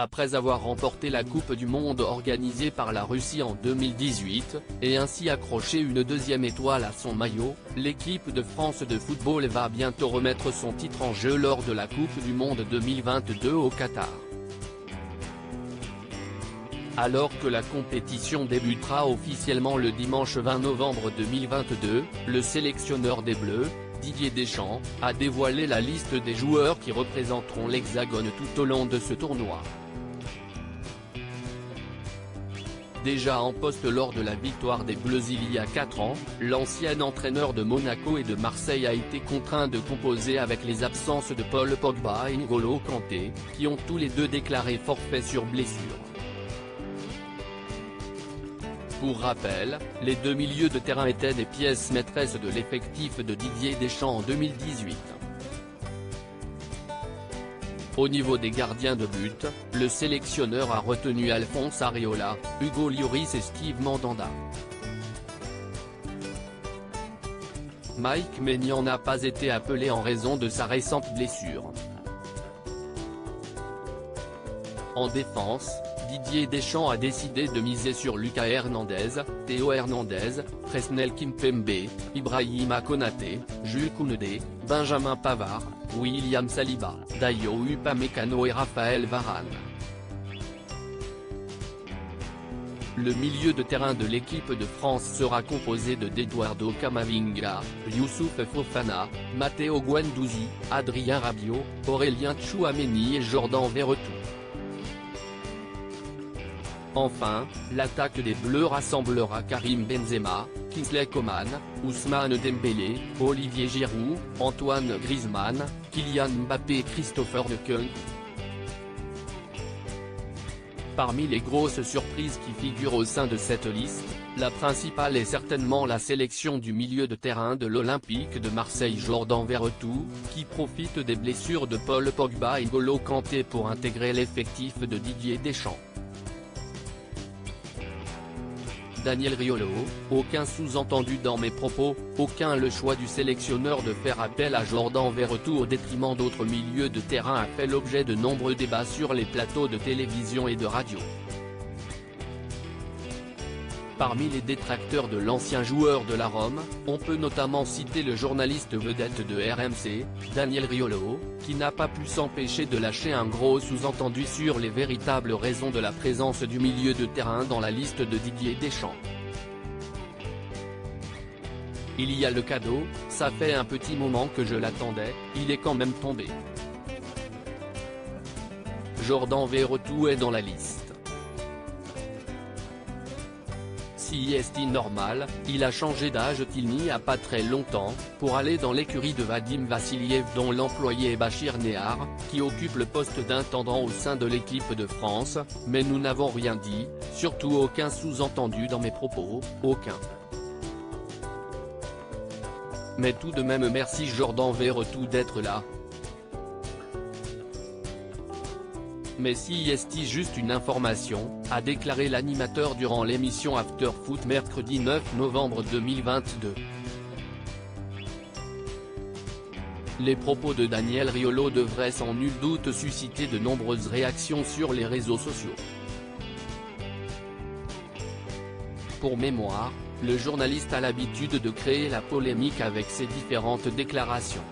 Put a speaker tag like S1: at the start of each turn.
S1: Après avoir remporté la Coupe du Monde organisée par la Russie en 2018, et ainsi accroché une deuxième étoile à son maillot, l'équipe de France de football va bientôt remettre son titre en jeu lors de la Coupe du Monde 2022 au Qatar. Alors que la compétition débutera officiellement le dimanche 20 novembre 2022, le sélectionneur des Bleus, Didier Deschamps, a dévoilé la liste des joueurs qui représenteront l'Hexagone tout au long de ce tournoi. Déjà en poste lors de la victoire des Bleus il y a 4 ans, l'ancien entraîneur de Monaco et de Marseille a été contraint de composer avec les absences de Paul Pogba et N'Golo Kanté, qui ont tous les deux déclaré forfait sur blessure. Pour rappel, les deux milieux de terrain étaient des pièces maîtresses de l'effectif de Didier Deschamps en 2018. Au niveau des gardiens de but, le sélectionneur a retenu Alphonse Areola, Hugo Lloris et Steve Mandanda. Mike Maignan n'a pas été appelé en raison de sa récente blessure. En défense, Didier Deschamps a décidé de miser sur Lucas Hernandez, Théo Hernandez, Presnel Kimpembe, Ibrahima Konaté, Jules Koundé, Benjamin Pavard, William Saliba, Dayo Upamecano et Raphaël Varane. Le milieu de terrain de l'équipe de France sera composé d'Eduardo Camavinga, Youssouf Fofana, Matteo Guendouzi, Adrien Rabiot, Aurélien Tchouaméni et Jordan Verretou. Enfin, l'attaque des Bleus rassemblera Karim Benzema, Kingsley Coman, Ousmane Dembélé, Olivier Giroud, Antoine Griezmann, Kylian Mbappé et Christopher Nkunku. Parmi les grosses surprises qui figurent au sein de cette liste, la principale est certainement la sélection du milieu de terrain de l'Olympique de Marseille Jordan Verretou, qui profite des blessures de Paul Pogba et N'Golo Kanté pour intégrer l'effectif de Didier Deschamps. Daniel Riolo, aucun sous-entendu dans mes propos, aucun. Le choix du sélectionneur de faire appel à Jordan Verretou au détriment d'autres milieux de terrain a fait l'objet de nombreux débats sur les plateaux de télévision et de radio. Parmi les détracteurs de l'ancien joueur de la Rome, on peut notamment citer le journaliste vedette de RMC, Daniel Riolo, qui n'a pas pu s'empêcher de lâcher un gros sous-entendu sur les véritables raisons de la présence du milieu de terrain dans la liste de Didier Deschamps. Il y a le cadeau, ça fait un petit moment que je l'attendais, il est quand même tombé. Jordan Verretou est dans la liste. Si est normal, il a changé d'âge il n'y a pas très longtemps, pour aller dans l'écurie de Vadim Vassiliev dont l'employé est Bachir Nehar, qui occupe le poste d'intendant au sein de l'équipe de France, mais nous n'avons rien dit, surtout aucun sous-entendu dans mes propos, aucun. Mais tout de même merci Jordan Verretou d'être là. Mais si est juste une information, a déclaré l'animateur durant l'émission After Foot mercredi 9 novembre 2022. Les propos de Daniel Riolo devraient sans nul doute susciter de nombreuses réactions sur les réseaux sociaux. Pour mémoire, le journaliste a l'habitude de créer la polémique avec ses différentes déclarations.